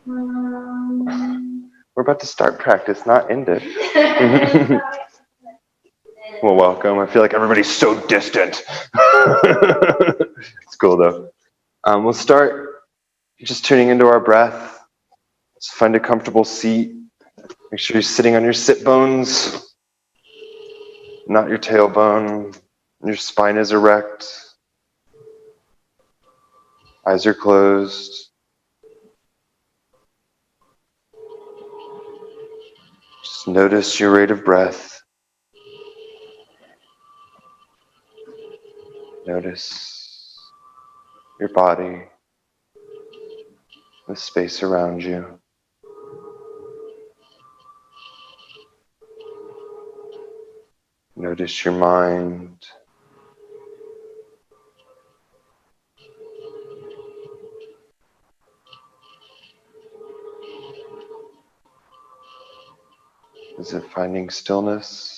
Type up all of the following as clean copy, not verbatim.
We're about to start practice, not end it. Well, welcome. I feel like everybody's so distant. It's cool though. We'll start just tuning into our breath. Just find a comfortable seat. Make sure you're sitting on your sit bones, not your tailbone. Your spine is erect. Eyes are closed. Just notice your rate of breath. Notice your body, the space around you. Notice your mind. Is it finding stillness?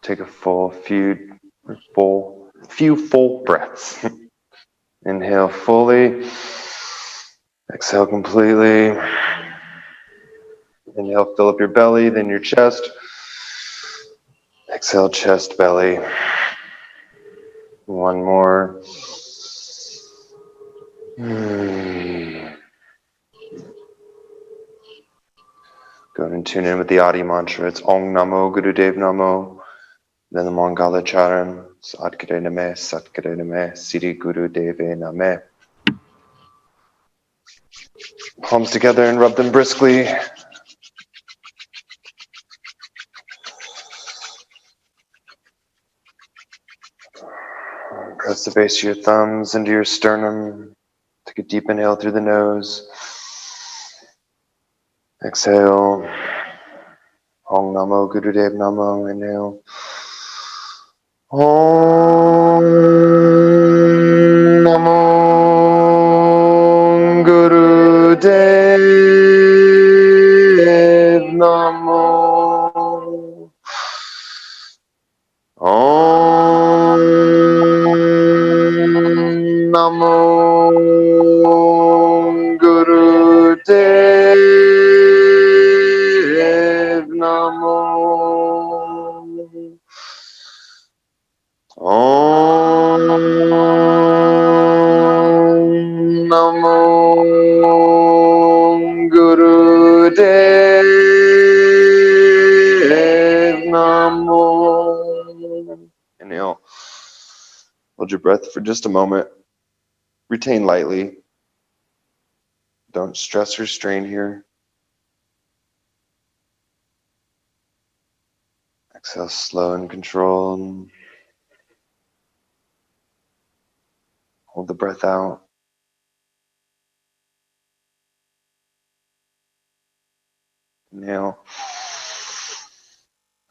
Take a few full breaths. Inhale fully. Exhale completely. Inhale, fill up your belly, then your chest. Exhale, chest, belly. One more. Go ahead and tune in with the Adi mantra. It's Om Namo Gurudev Namo. Then the Mangala Charan. Sadgare Name, Satgare Name, Siri Guru Deve Name. Palms together and rub them briskly. Press the base of your thumbs into your sternum. Take a deep inhale through the nose. Exhale. Om Namo Gurudev Namo. Inhale. Om Namo Gurudev Namo. Om Namo Gurudev Namo. Om Namo Gurudev Namo. Inhale. Hold your breath for just a moment. Retain lightly. Don't stress or strain here. Exhale slow and controlled. Hold the breath out. Inhale.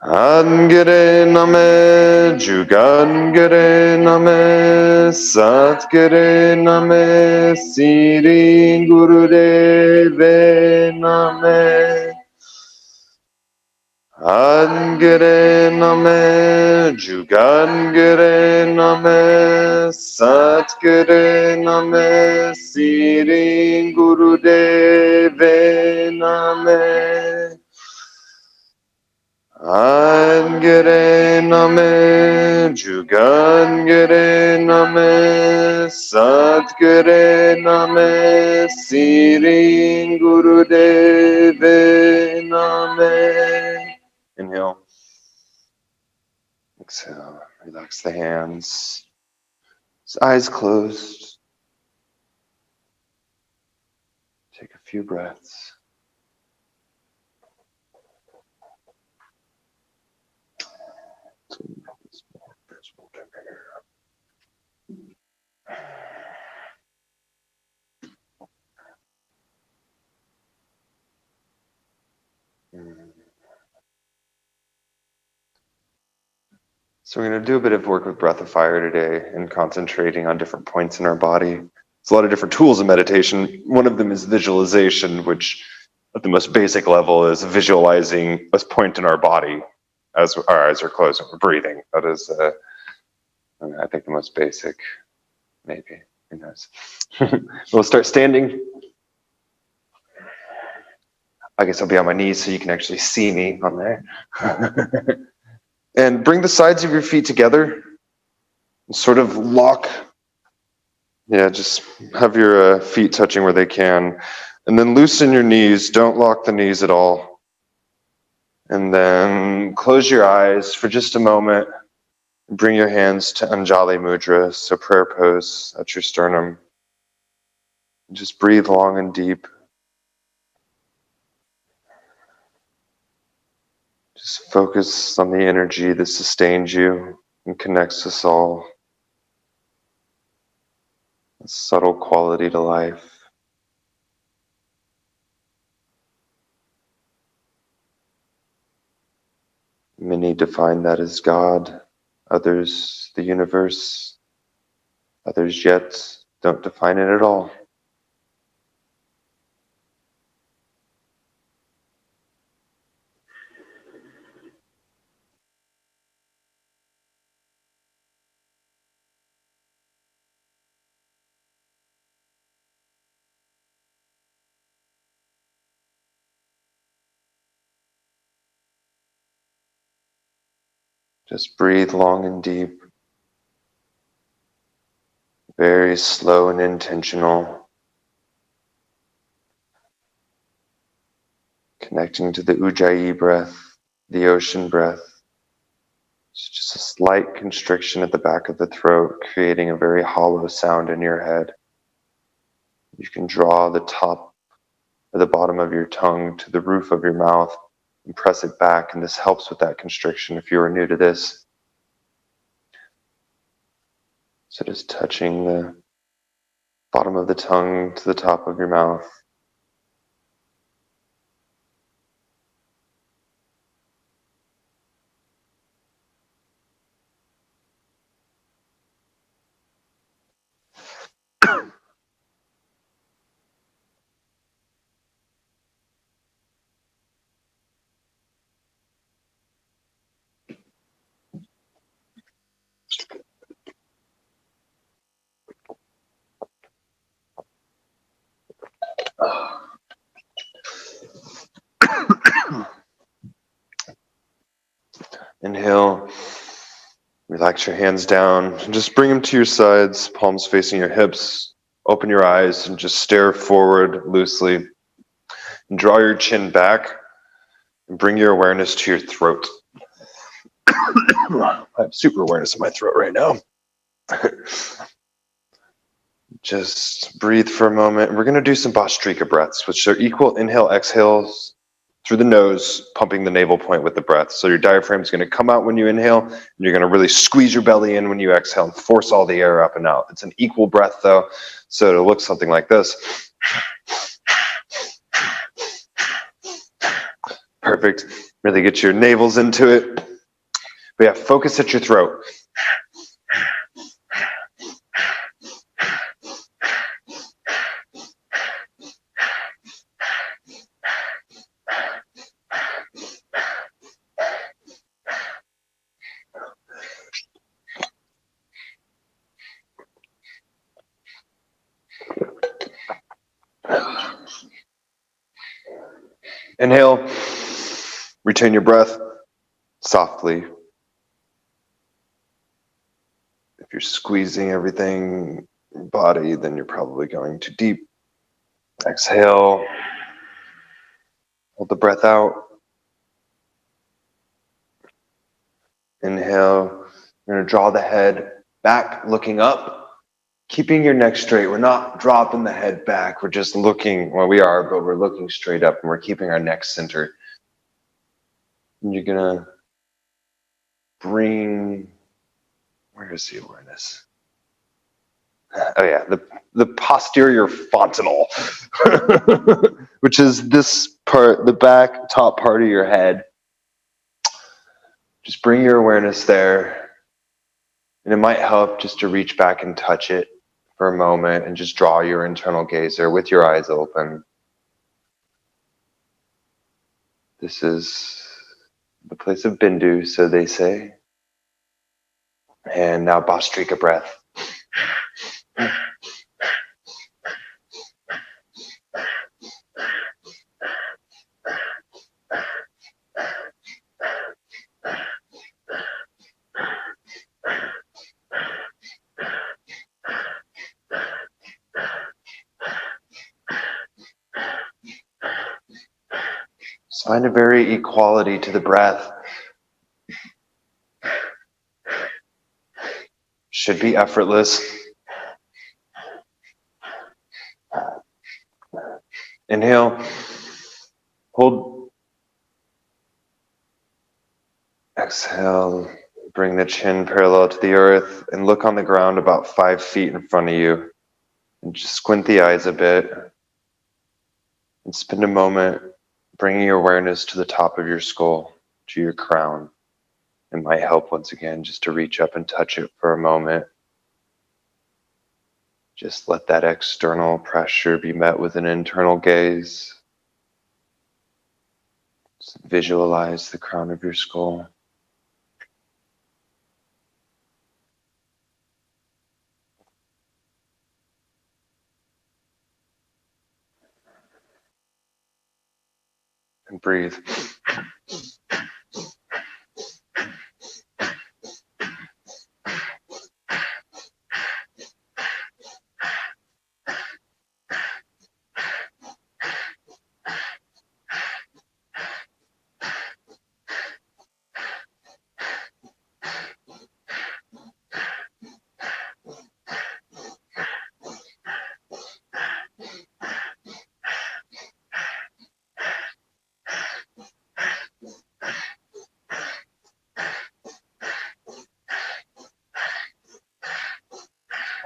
Angare name, jugangare name, satgare name, Siri Gurudeve name. Angare name, jugangare name, satgare name, Siri Gurudeve name. Angare name, jugangare name, satgare name, Siri Gurudeve name. Inhale. Exhale. Relax the hands. Eyes closed. Take a few breaths. So we're going to do a bit of work with breath of fire today and concentrating on different points in our body. There's a lot of different tools in meditation. One of them is visualization, which at the most basic level is visualizing a point in our body as our eyes are closed and we're breathing. That is, I think, the most basic, maybe. Who knows? We'll start standing. I guess I'll be on my knees so you can actually see me on there. And bring the sides of your feet together and sort of lock. Yeah, just have your feet touching where they can. And then loosen your knees. Don't lock the knees at all. And then close your eyes for just a moment. Bring your hands to Anjali Mudra, so prayer pose at your sternum. Just breathe long and deep. Just focus on the energy that sustains you and connects us all. A subtle quality to life. Many define that as God, others the universe, others yet don't define it at all. Just breathe long and deep, very slow and intentional, connecting to the Ujjayi breath, the ocean breath. It's just a slight constriction at the back of the throat, creating a very hollow sound in your head. You can draw the top or the bottom of your tongue to the roof of your mouth and press it back, and this helps with that constriction if you are new to this. So just touching the bottom of the tongue to the top of your mouth. Inhale, relax your hands down, and just bring them to your sides, palms facing your hips. Open your eyes and just stare forward loosely. And draw your chin back and bring your awareness to your throat. I have super awareness in my throat right now. Just breathe for a moment. We're going to do some Bhastrika breaths, which are equal inhale, exhales through the nose, pumping the navel point with the breath. So your diaphragm is going to come out when you inhale, and you're going to really squeeze your belly in when you exhale and force all the air up and out. It's an equal breath, though, so it'll look something like this. Perfect. Really get your navels into it. But yeah, focus at your throat. Inhale, retain your breath softly. If you're squeezing everything in your body, then you're probably going too deep. Exhale, hold the breath out. Inhale, you're going to draw the head back, looking up. Keeping your neck straight. We're not dropping the head back. We're just looking, well, we are, but we're looking straight up and we're keeping our neck centered. And you're going to bring, where is the awareness? Oh yeah, the posterior fontanel, which is this part, the back top part of your head. Just bring your awareness there. And it might help just to reach back and touch it. for a moment and just draw your internal gaze there with your eyes open. This is the place of Bindu, so they say. And now Bhastrika breath. Just find a very equality to the breath. Should be effortless. Inhale. Hold. Exhale. Bring the chin parallel to the earth and look on the ground about 5 feet in front of you. And just squint the eyes a bit. And spend a moment bringing your awareness to the top of your skull, to your crown. It might help once again just to reach up and touch it for a moment. Just let that external pressure be met with an internal gaze. Just visualize the crown of your skull. And breathe.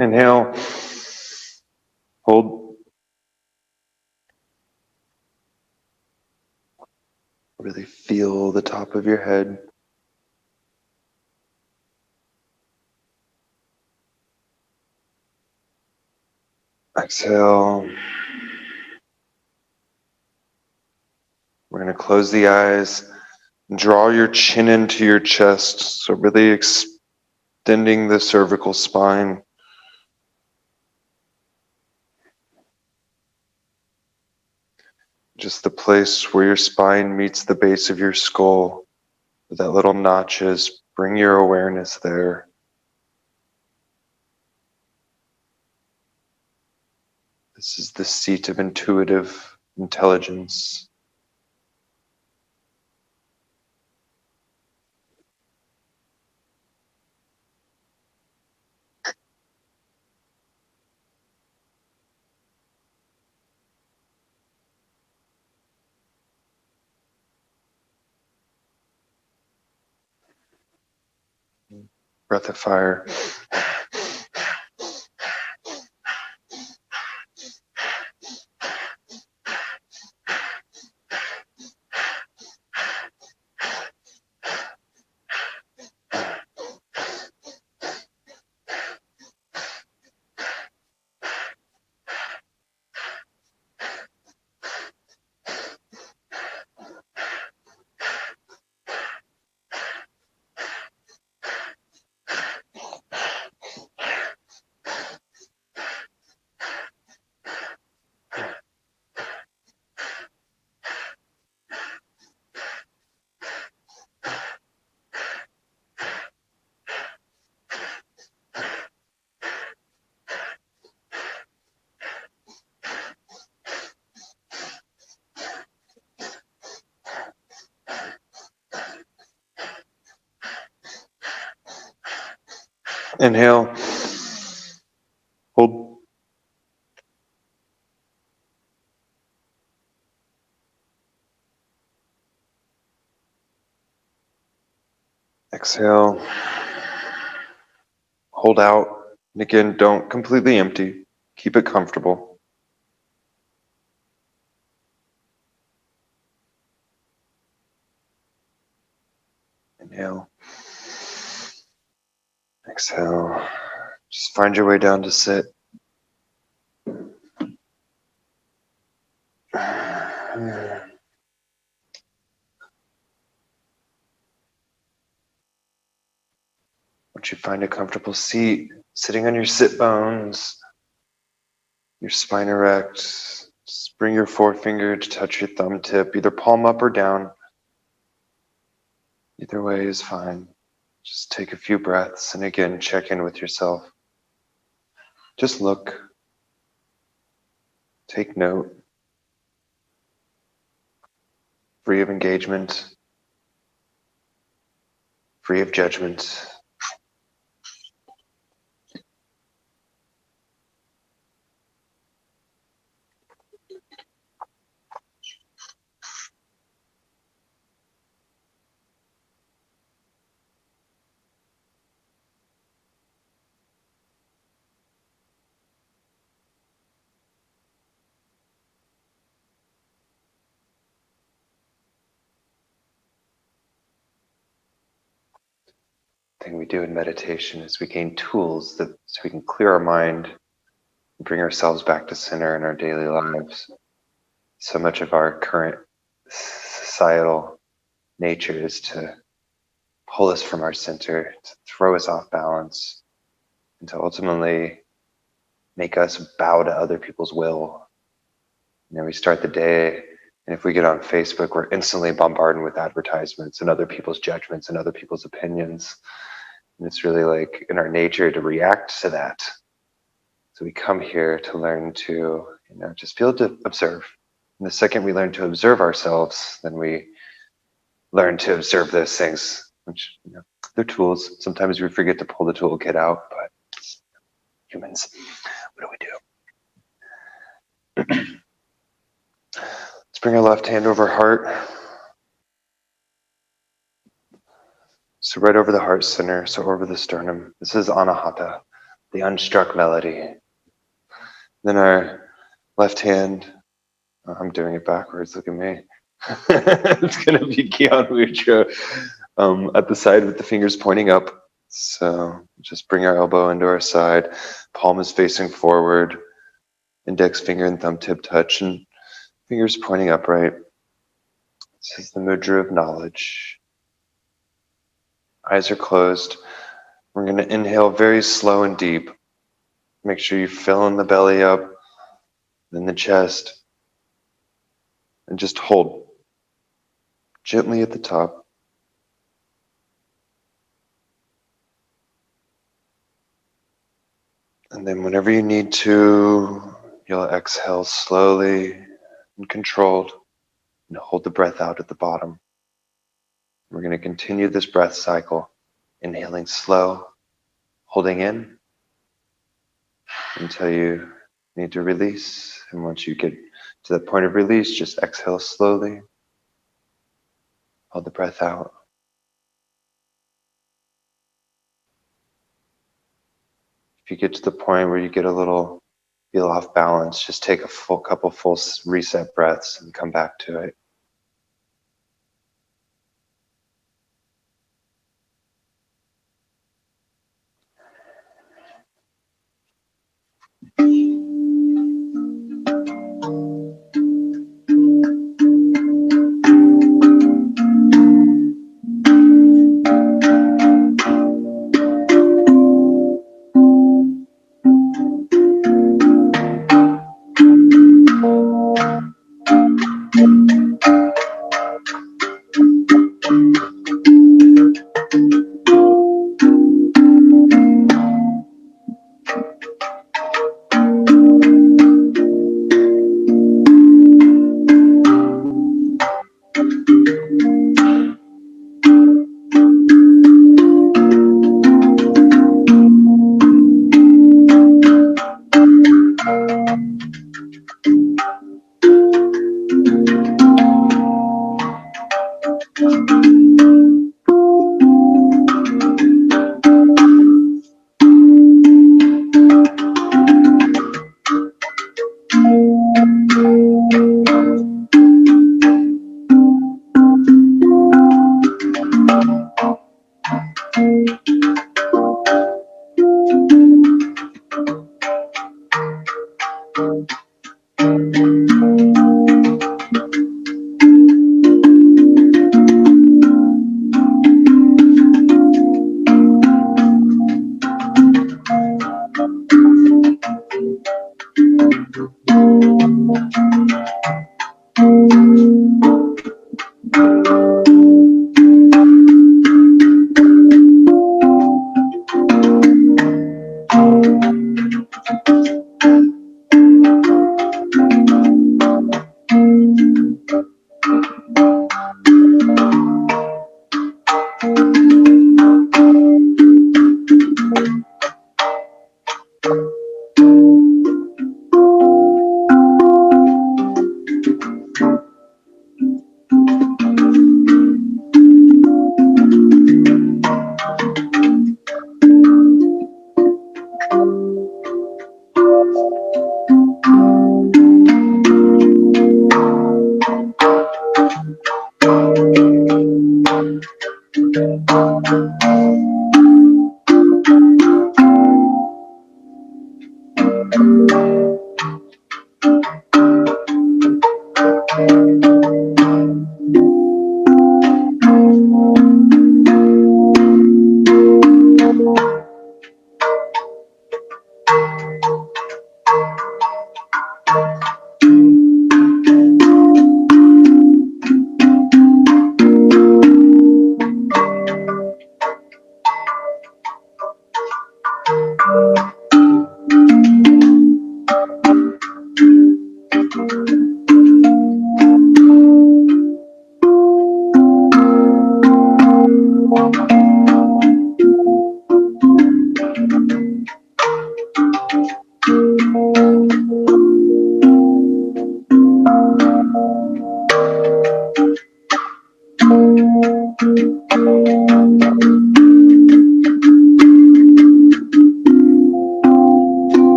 Inhale. Hold. Really feel the top of your head. Exhale. We're going to close the eyes. Draw your chin into your chest. So really extending the cervical spine. Just the place where your spine meets the base of your skull. With that little notches, bring your awareness there. This is the seat of intuitive intelligence. Breath of fire. Inhale. Hold. Exhale. Hold out. And again, don't completely empty. Keep it comfortable. Inhale. Exhale. Just find your way down to sit. Once you find a comfortable seat, sitting on your sit bones, your spine erect, just bring your forefinger to touch your thumb tip, either palm up or down. Either way is fine. Just take a few breaths and again, check in with yourself. Just look. Take note. Free of engagement. Free of judgment. Thing we do in meditation is we gain tools so we can clear our mind and bring ourselves back to center in our daily lives. So much of our current societal nature is to pull us from our center, to throw us off balance, and to ultimately make us bow to other people's will. And then we start the day, and if we get on Facebook, we're instantly bombarded with advertisements and other people's judgments and other people's opinions. And it's really like in our nature to react to that. So we come here to learn to, just be able to observe. And the second we learn to observe ourselves, then we learn to observe those things, which, they're tools. Sometimes we forget to pull the toolkit out, but humans, what do we do? Let's bring our left hand over heart. So right over the heart center, so over the sternum. This is Anahata, the unstruck melody. Then our left hand, I'm doing it backwards, look at me. It's going to be Gyan Mudra at the side with the fingers pointing up. So just bring our elbow into our side, palm is facing forward, index finger and thumb tip touch, and fingers pointing upright. This is the mudra of knowledge. Eyes are closed. We're going to inhale very slow and deep. Make sure you fill in the belly up, then the chest, and just hold gently at the top. And then whenever you need to, you'll exhale slowly and controlled and hold the breath out at the bottom. We're going to continue this breath cycle, inhaling slow, holding in until you need to release. And once you get to the point of release, just exhale slowly, hold the breath out. If you get to the point where you get a little feel off balance, just take a couple full reset breaths and come back to it.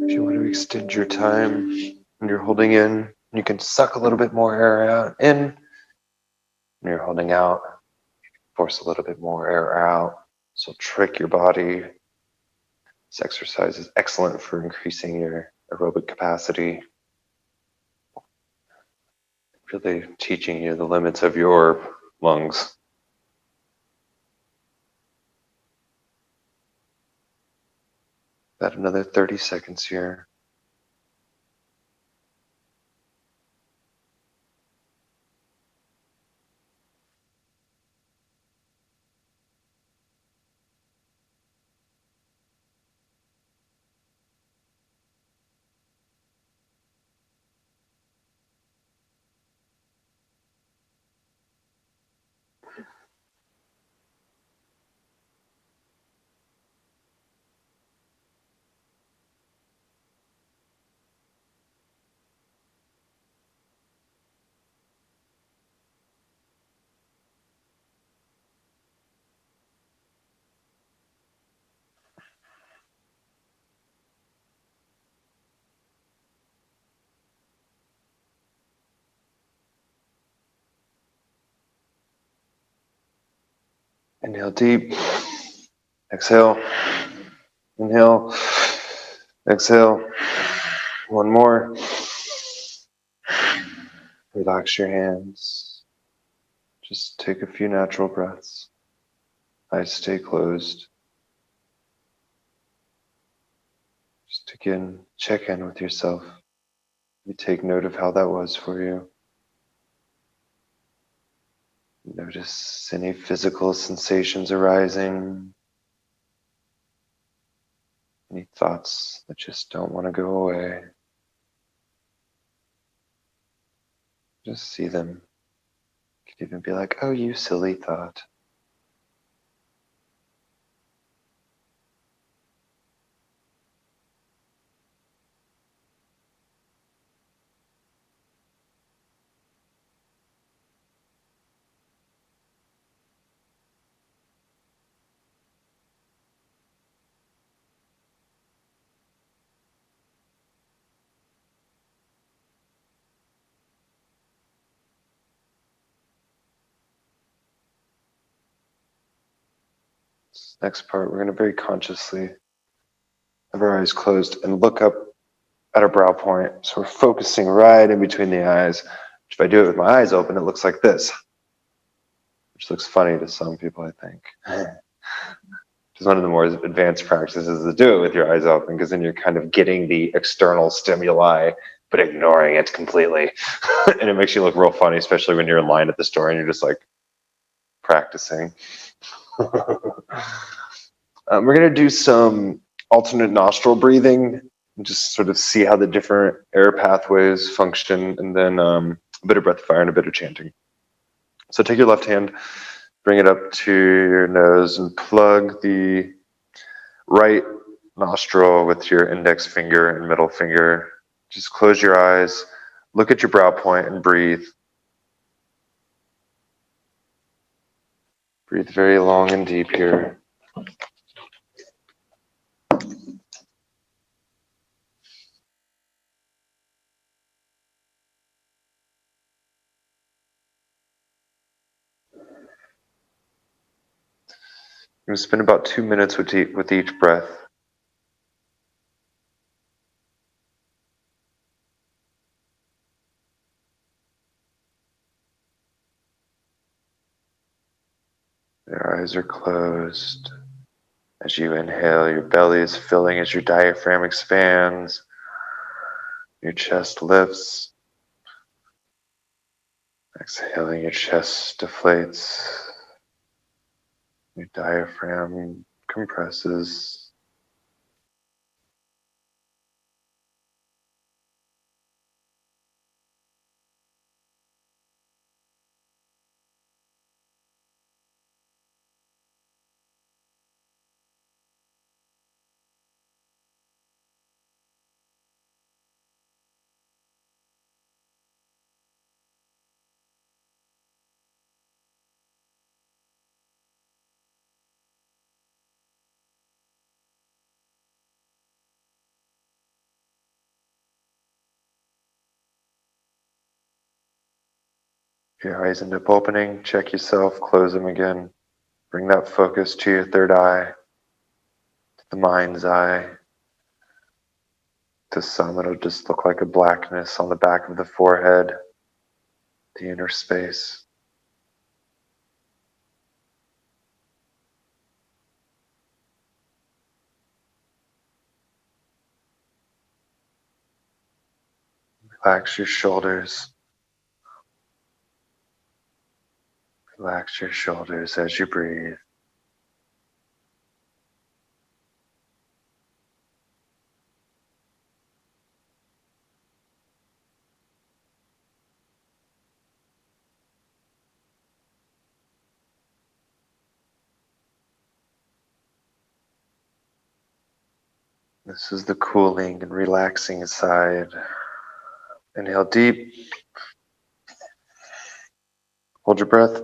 If you want to extend your time when you're holding in, you can suck a little bit more air out in. When you're holding out, force a little bit more air out. So trick your body. This exercise is excellent for increasing your aerobic capacity, really teaching you the limits of your lungs. About another 30 seconds here. Inhale deep. Exhale. Inhale. Exhale. One more. Relax your hands. Just take a few natural breaths. Eyes stay closed. Just again, check in with yourself. You take note of how that was for you. Notice any physical sensations arising. Any thoughts that just don't want to go away. Just see them. You could even be like, oh, you silly thought. This next part, we're going to very consciously have our eyes closed and look up at our brow point. So we're focusing right in between the eyes. If I do it with my eyes open, it looks like this, which looks funny to some people, I think. is one of the more advanced practices is to do it with your eyes open, because then you're kind of getting the external stimuli but ignoring it completely. And it makes you look real funny, especially when you're in line at the store and you're just like practicing. We're going to do some alternate nostril breathing and just sort of see how the different air pathways function, and then a bit of breath fire and a bit of chanting. So take your left hand, bring it up to your nose, and plug the right nostril with your index finger and middle finger. Just close your eyes, look at your brow point, and breathe. Breathe very long and deep here. I'm going to spend about 2 minutes with each breath. Your eyes are closed. As you inhale, your belly is filling as your diaphragm expands. Your chest lifts. Exhaling, your chest deflates. Your diaphragm compresses. If your eyes end up opening, check yourself, close them again. Bring that focus to your third eye, to the mind's eye. To some, it'll just look like a blackness on the back of the forehead, the inner space. Relax your shoulders. Relax your shoulders as you breathe. This is the cooling and relaxing side. Inhale deep. Hold your breath.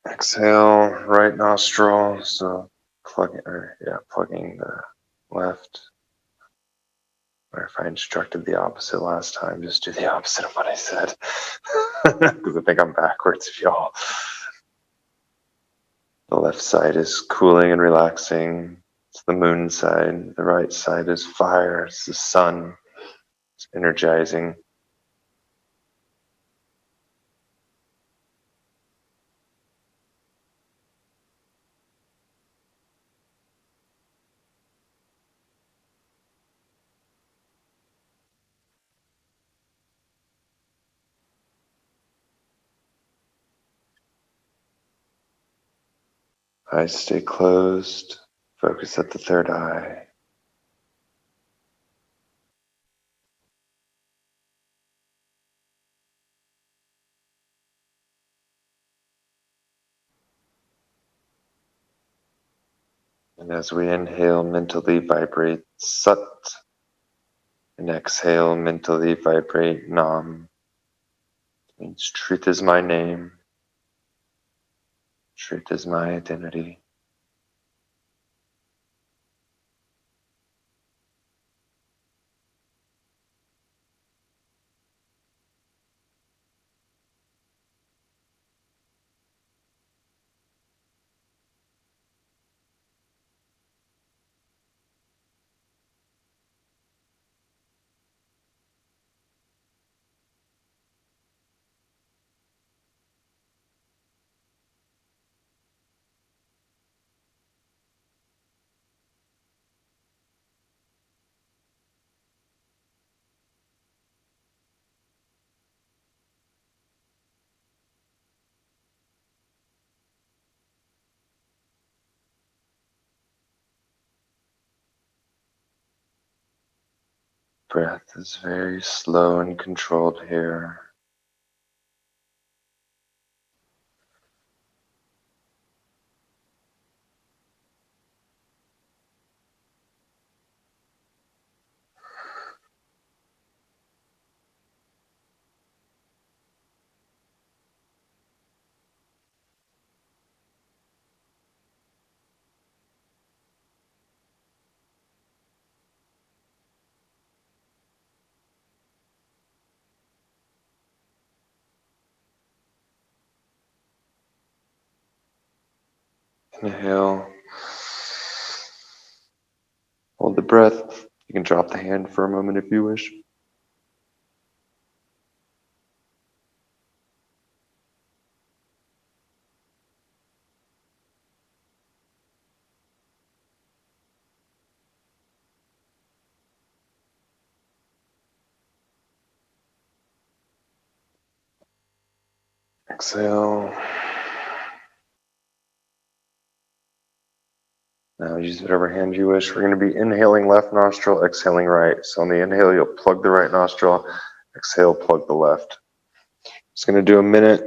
Exhale, right nostril. So plugging the left. Or if I instructed the opposite last time, just do the opposite of what I said. Because I think I'm backwards, y'all. The left side is cooling and relaxing. It's the moon side. The right side is fire. It's the sun. It's energizing. Eyes stay closed. Focus at the third eye. And as we inhale, mentally vibrate Sat. And exhale, mentally vibrate Nam. It means truth is my name. Truth is my identity. Breath is very slow and controlled here. Inhale. Hold the breath. You can drop the hand for a moment if you wish. Exhale. Now use whatever hand you wish. We're going to be inhaling left nostril, exhaling right. So on the inhale, you'll plug the right nostril. Exhale, plug the left. Just going to do a minute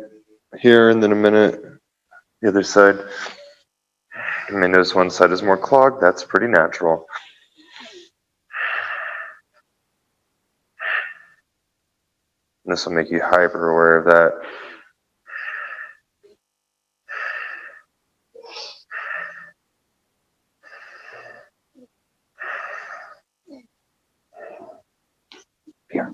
here and then a minute the other side. You may notice one side is more clogged. That's pretty natural. And this will make you hyper aware of that. Here.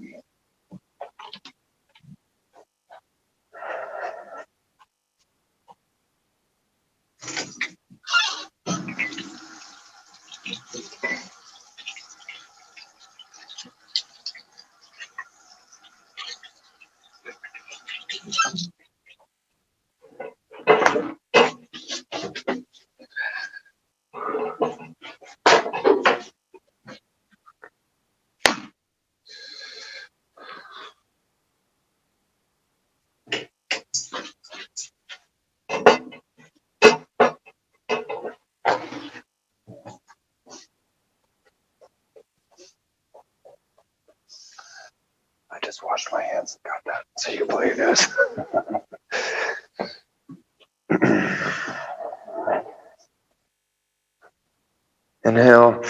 I just washed my hands and got that. So you play this. Inhale.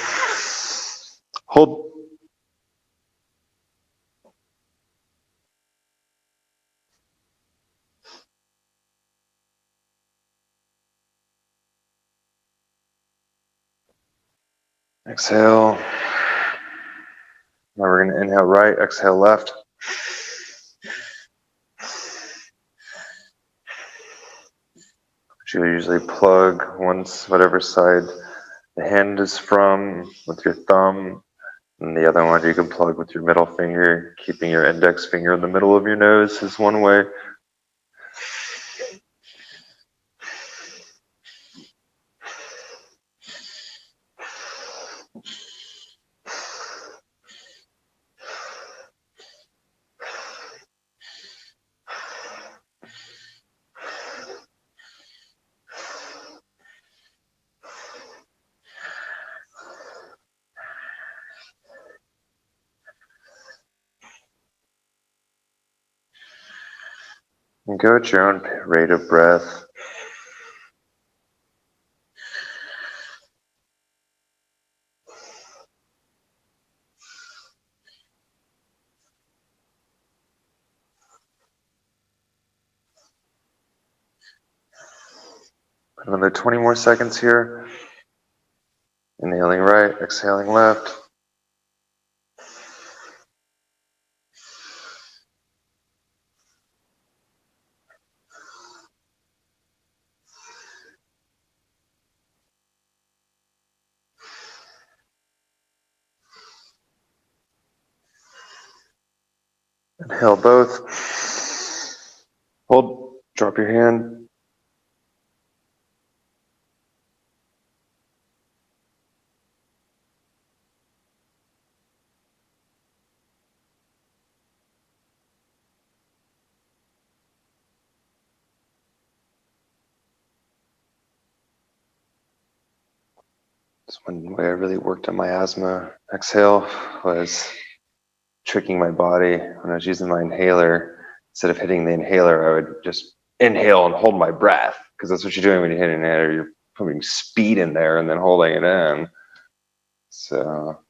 Hold. Exhale. Now we're going to inhale right, exhale left. You usually plug once, whatever side the hand is from with your thumb, and the other one you can plug with your middle finger. Keeping your index finger in the middle of your nose is one way. And go at your own rate of breath. Another 20 more seconds here. Inhaling right, exhaling left. Inhale both. Hold, drop your hand. One way I really worked on my asthma exhale was tricking my body when I was using my inhaler. Instead of hitting the inhaler, I would just inhale and hold my breath, because that's what you're doing when you hit an inhaler. You're putting speed in there and then holding it in. So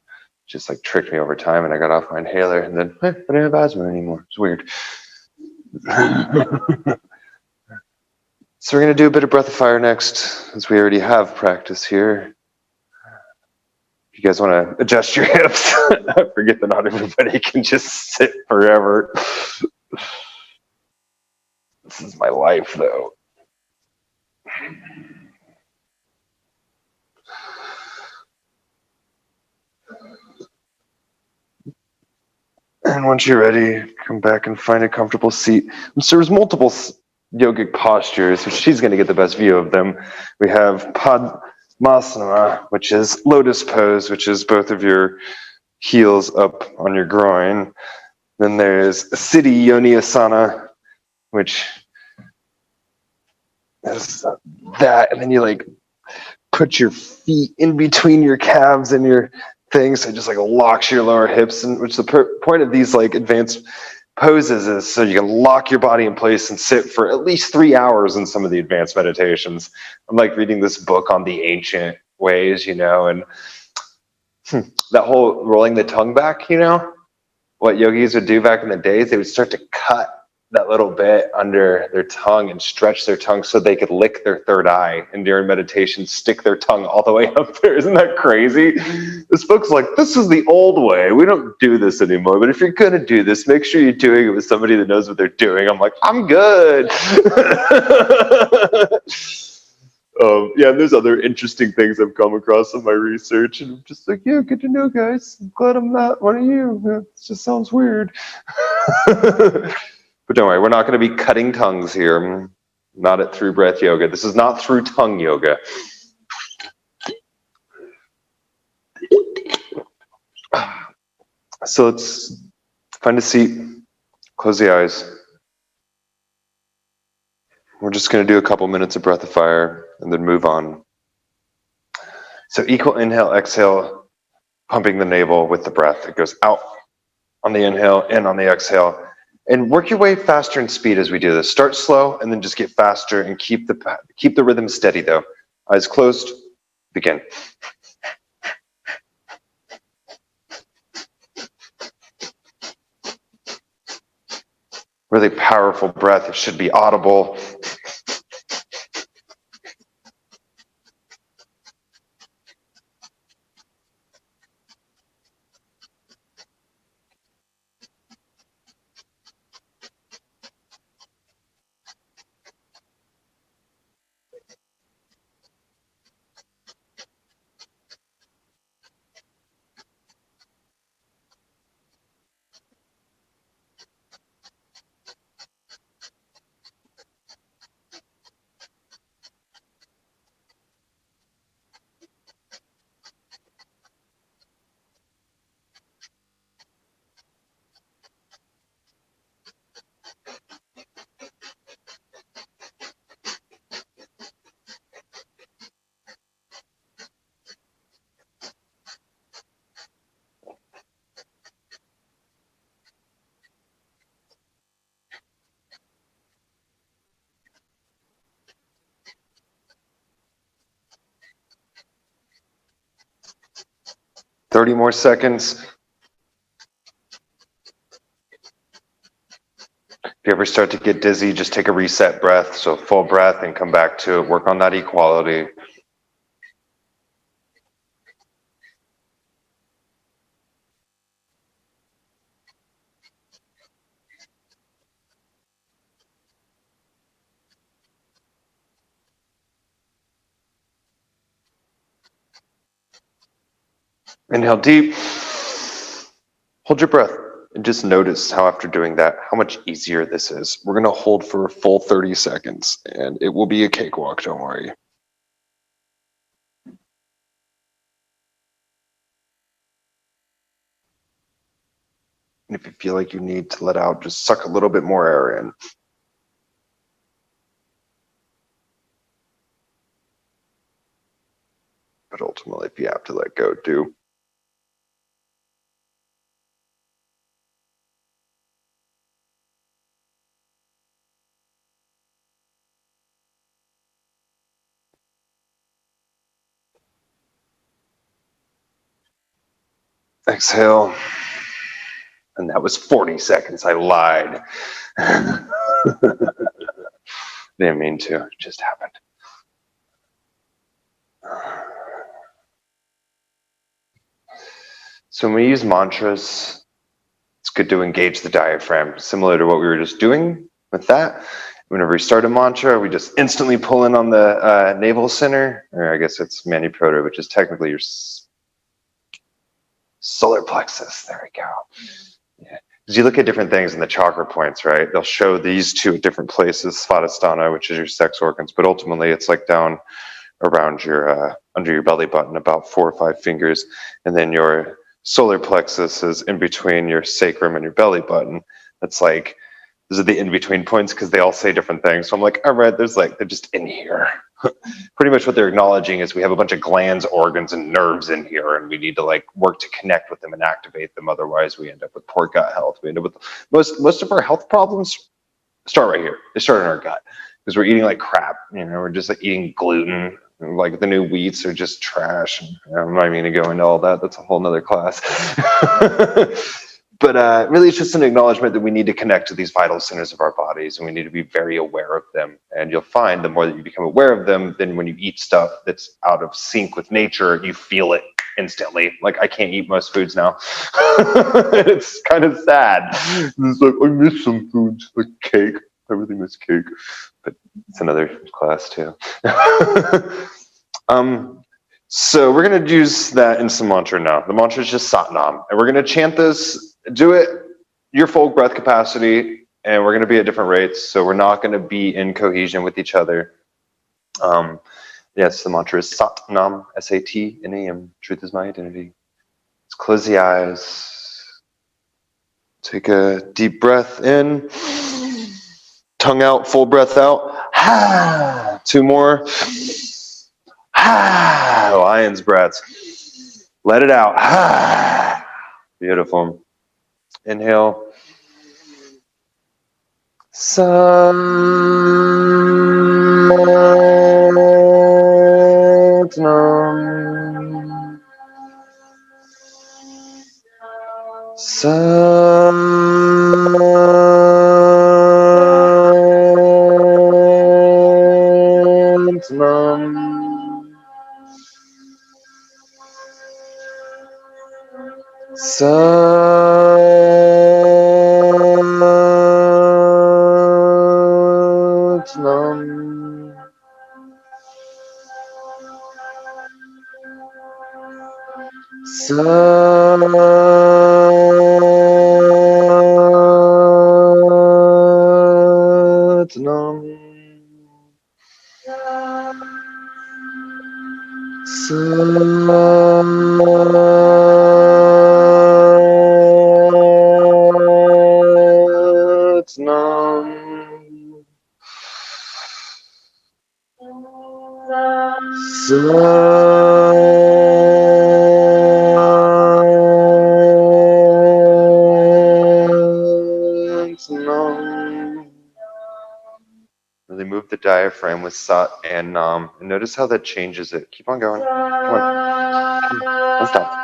just like tricked me over time, and I got off my inhaler, and then I didn't have asthma anymore. It's weird. So we're going to do a bit of breath of fire next, since we already have practice here. If you guys want to adjust your hips, I forget that not everybody can just sit forever. This is my life, though. And once you're ready, come back and find a comfortable seat. So there's multiple yogic postures, which she's going to get the best view of them. We have Padmasana, which is lotus pose, which is both of your heels up on your groin. Then there's Siddhi Yoniasana, which is that, and then you like put your feet in between your calves and your things, so it just like locks your lower hips. And which the point of these like advanced poses is so you can lock your body in place and sit for at least 3 hours in some of the advanced meditations. I'm like reading this book on the ancient ways, and that whole rolling the tongue back, what yogis would do back in the days, they would start to cut that little bit under their tongue and stretch their tongue so they could lick their third eye, and during meditation stick their tongue all the way up there. Isn't that crazy? This book's like, this is the old way. We don't do this anymore, but if you're going to do this, make sure you're doing it with somebody that knows what they're doing. I'm like, I'm good. And there's other interesting things I've come across in my research, and I'm just like, yeah, good to know, guys. I'm glad I'm not one of you. It just sounds weird. But don't worry, we're not going to be cutting tongues here. Not at Through Breath Yoga. This is not through tongue yoga. So let's find a seat, close the eyes. We're just going to do a couple minutes of breath of fire and then move on. So equal inhale, exhale, pumping the navel with the breath. It goes out on the inhale, in on the exhale. And work your way faster in speed as we do this. Start slow and then just get faster, and keep the rhythm steady though. Eyes closed, begin. Really powerful breath. It should be audible. Thirty more seconds. If you ever start to get dizzy, just take a reset breath. So full breath and come back to it. Work on that equality. Inhale deep. Hold your breath. And just notice how after doing that, how much easier this is. We're going to hold for a full 30 seconds, and it will be a cakewalk, don't worry. And if you feel like you need to let out, just suck a little bit more air in. But ultimately, if you have to let go, do. Exhale. And that was 40 seconds. I lied. Didn't mean to. It just happened. So when we use mantras, it's good to engage the diaphragm, similar to what we were just doing with that. Whenever we start a mantra, we just instantly pull in on the navel center, or I guess it's Mani Proto, which is technically your solar plexus. There we go. Yeah. Because you look at different things in the chakra points, right? They'll show these two at different places, Svadhisthana, which is your sex organs, but ultimately it's like down around your, under your belly button, about 4 or 5 fingers, and then your solar plexus is in between your sacrum and your belly button. That's like, those are the in-between points because they all say different things. So I'm like, all right, there's like, they're just in here. Pretty much what they're acknowledging is we have a bunch of glands, organs, and nerves in here, and we need to like work to connect with them and activate them. Otherwise, we end up with poor gut health. We end up with most of our health problems start right here. They start in our gut because we're eating like crap. You know, we're just like eating gluten. Like the new wheats are just trash. I'm not even going to go into all that. That's a whole nother class. But really, it's just an acknowledgement that we need to connect to these vital centers of our bodies, and we need to be very aware of them. And you'll find the more that you become aware of them, then when you eat stuff that's out of sync with nature, you feel it instantly. Like, I can't eat most foods now. It's kind of sad. It's like, I miss some foods, like cake. I really miss cake. But it's another class, too. So we're going to use that in some mantra now. The mantra is just Satnam. And we're going to chant this, do it your full breath capacity, and we're going to be at different rates. So we're not going to be in cohesion with each other. Yes, the mantra is Satnam, S-A-T-N-A-M. Truth is my identity. Let's close the eyes. Take a deep breath in. Tongue out, full breath out. 2 more. Lion's breaths. Let it out. Beautiful. Inhale. Satnam. Satnam. Satnam. Satnam. Really move the diaphragm with Sat and Nam. And notice how that changes it. Keep on going. Come on. Don't stop.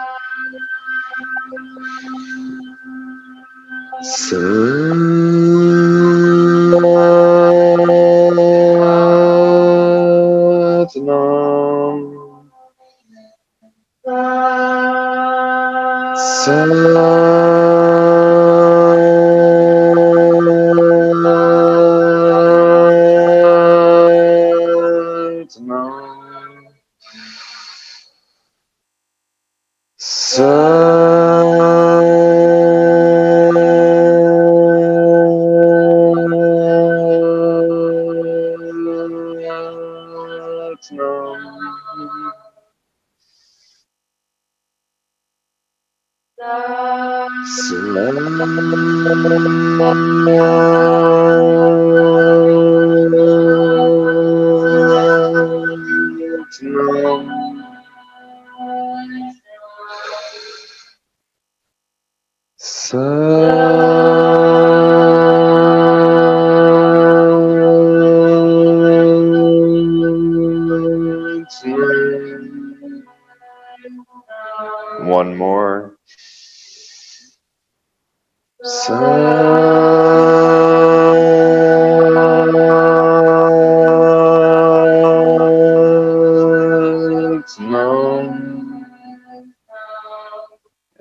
One more.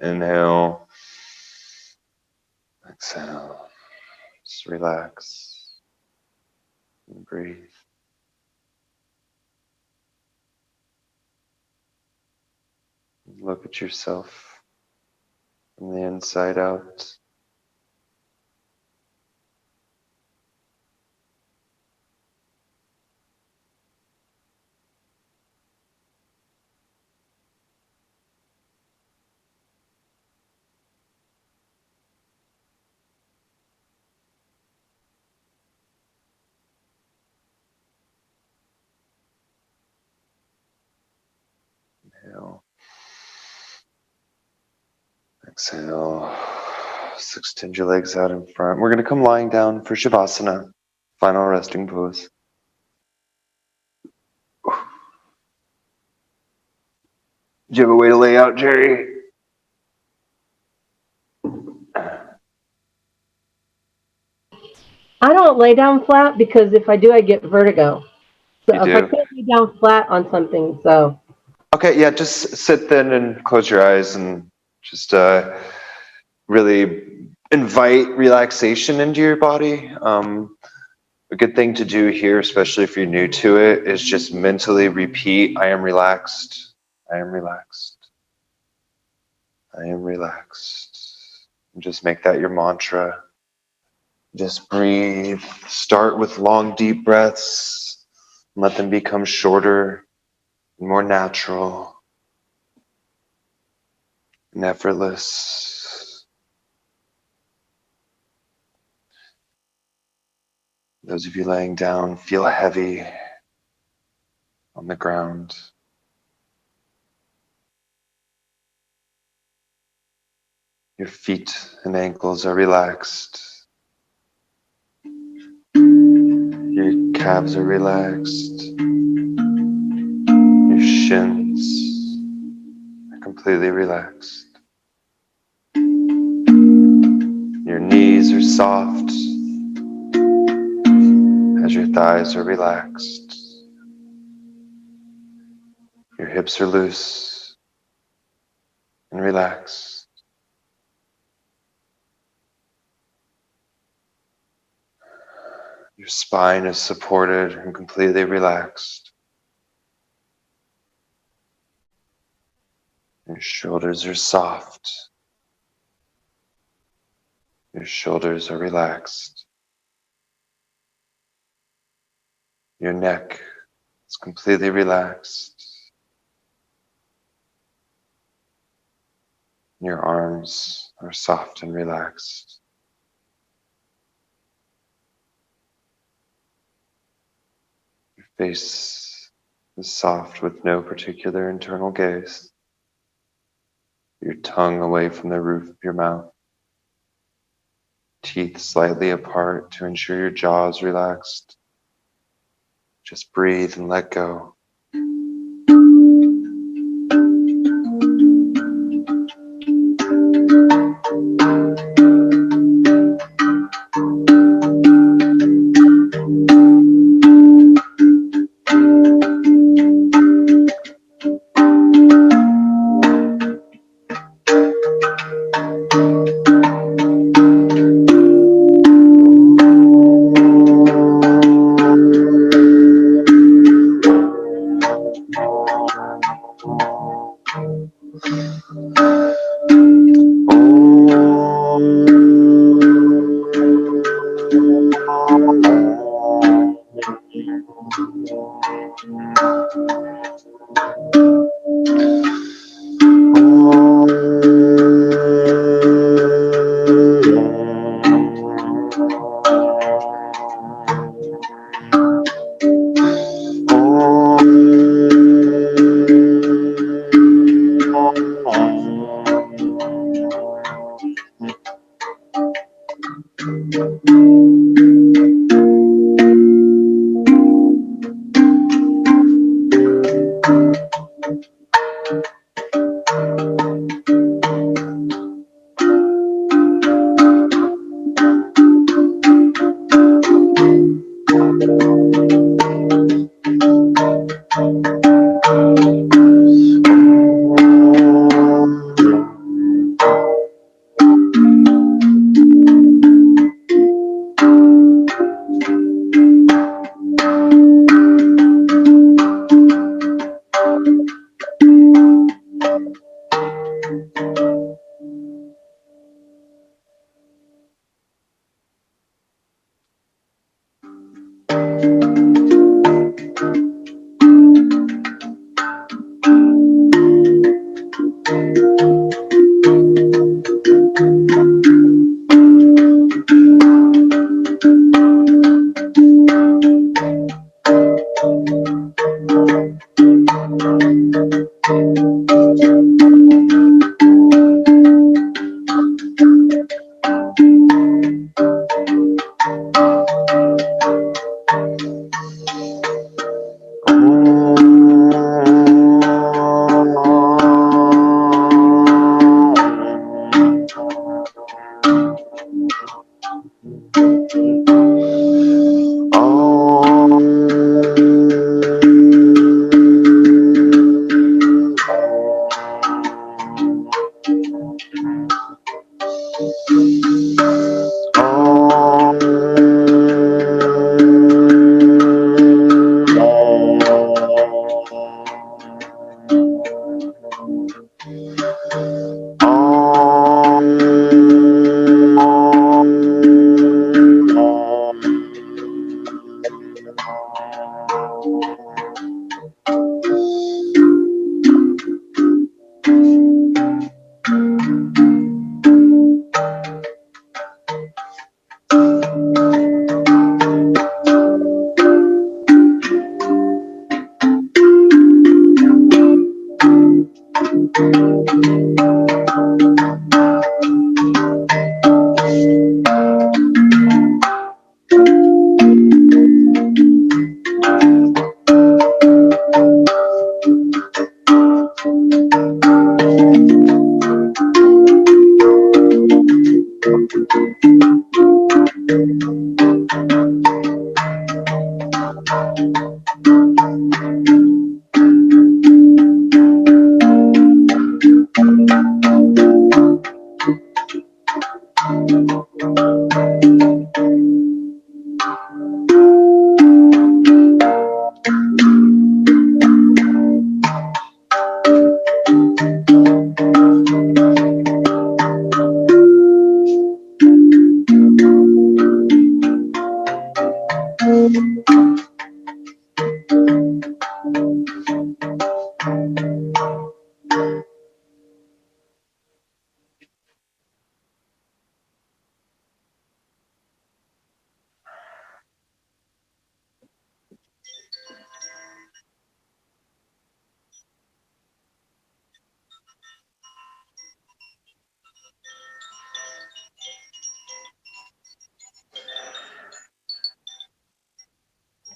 Inhale. Exhale. Just relax and breathe. Look at yourself from the inside out. Inhale. Exhale. Just extend your legs out in front. We're going to come lying down for Shavasana, final resting pose. Do you have a way to lay out, Jerry? I don't lay down flat because if I do, I get vertigo. So You if I do? can't lay down flat on something, so. Okay, yeah, just sit then and close your eyes and just really invite relaxation into your body. A good thing to do here, especially if you're new to it, is just mentally repeat, I am relaxed, I am relaxed, I am relaxed. And just make that your mantra. Just breathe. Start with long, deep breaths. Let them become shorter and more natural and effortless. Those of you laying down, feel heavy on the ground. Your feet and ankles are relaxed. Your calves are relaxed. Your shins are completely relaxed. Your knees are soft as your thighs are relaxed. Your hips are loose and relaxed. Your spine is supported and completely relaxed. Your shoulders are soft. Your shoulders are relaxed. Your neck is completely relaxed. Your arms are soft and relaxed. Your face is soft with no particular internal gaze. Your tongue away from the roof of your mouth. Teeth slightly apart to ensure your jaw is relaxed. Just breathe and let go.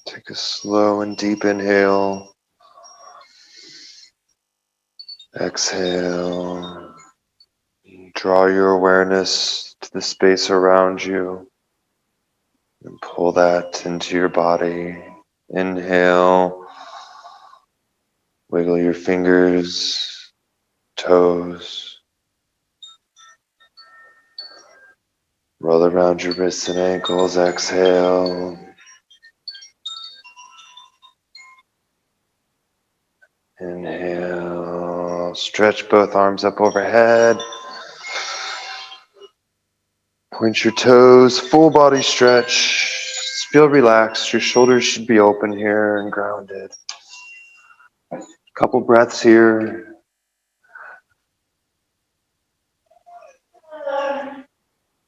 Take a slow and deep inhale. Exhale. Draw your awareness to the space around you and pull that into your body. Inhale. Wiggle your fingers, toes. Roll around your wrists and ankles. Exhale. Inhale. Stretch both arms up overhead. Point your toes, full body stretch. Feel relaxed. Your shoulders should be open here and grounded. Couple breaths here.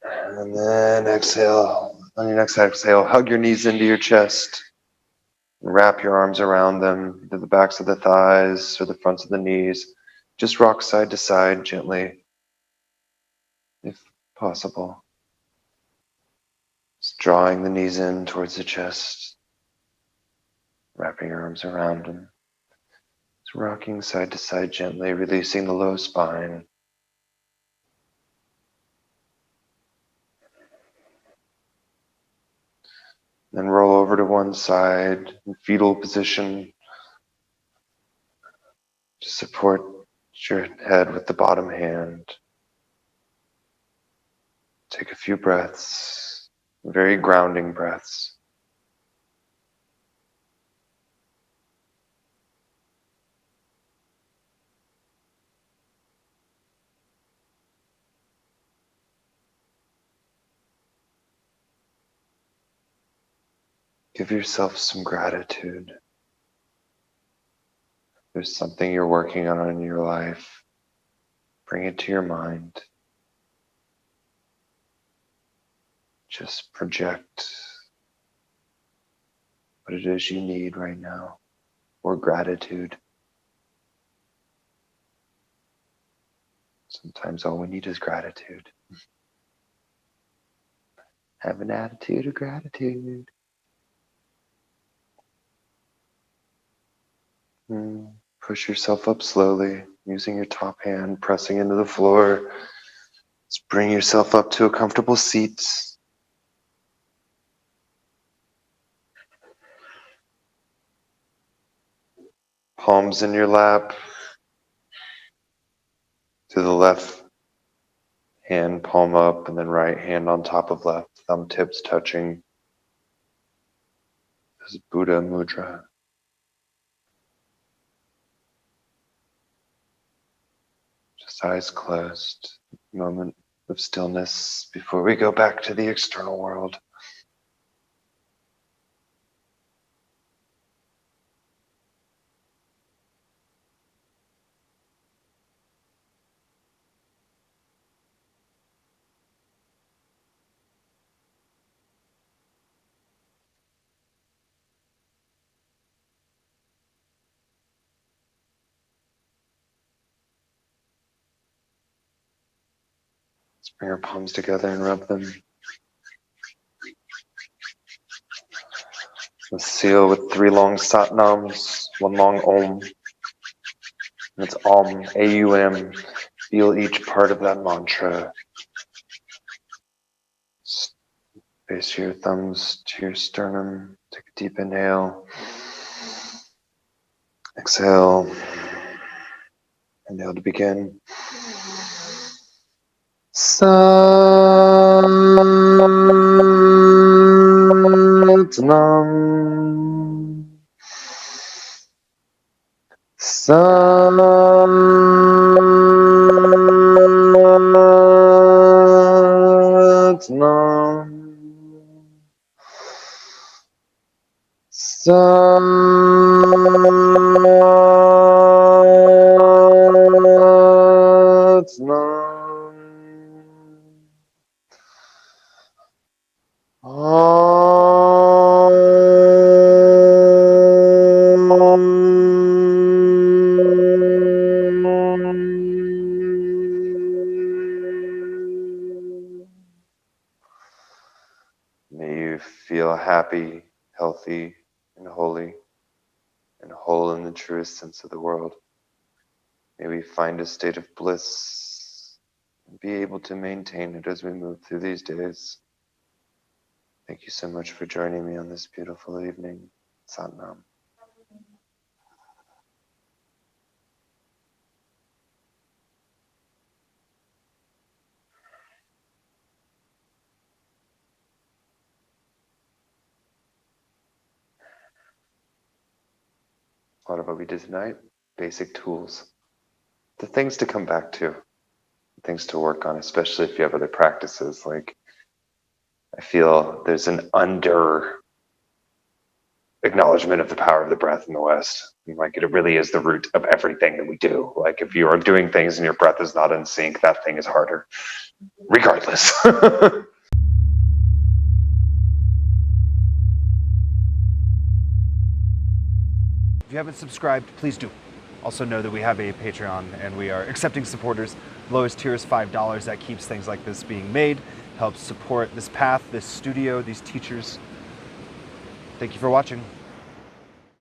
And then exhale. On your next exhale, hug your knees into your chest. And wrap your arms around them, to the backs of the thighs or the fronts of the knees. Just rock side to side gently, if possible. Just drawing the knees in towards the chest. Wrapping your arms around them. Just rocking side to side gently, releasing the low spine. Then roll over to one side in fetal position. Just support your head with the bottom hand. Take a few breaths, very grounding breaths. Give yourself some gratitude. There's something you're working on in your life. Bring it to your mind. Just project what it is you need right now, or gratitude. Sometimes all we need is gratitude. Have an attitude of gratitude. Push yourself up slowly, using your top hand, pressing into the floor. Just bring yourself up to a comfortable seat. Palms in your lap. To the left hand, palm up, and then right hand on top of left, thumb tips touching. This is Buddha Mudra. Just eyes closed. Moment of stillness before we go back to the external world. Let's bring our palms together and rub them. Let's seal with 3 long satnams, 1 long om. And it's Om, A-U-M. Feel each part of that mantra. Place your thumbs to your sternum. Take a deep inhale. Exhale. Inhale to begin. Satnam. Satnam. May you feel happy, healthy, and holy, and whole in the truest sense of the word. May we find a state of bliss and be able to maintain it as we move through these days. Thank you so much for joining me on this beautiful evening. Satnam. A lot of what we did tonight, basic tools, the things to come back to, things to work on, especially if you have other practices. Like, I feel there's an under acknowledgement of the power of the breath in the West. Like, it really is the root of everything that we do. Like, if you are doing things and your breath is not in sync, that thing is harder, regardless. If you haven't subscribed, please do. Also know that we have a Patreon and we are accepting supporters. Lowest tier is $5. That keeps things like this being made, helps support this path, this studio, these teachers. Thank you for watching.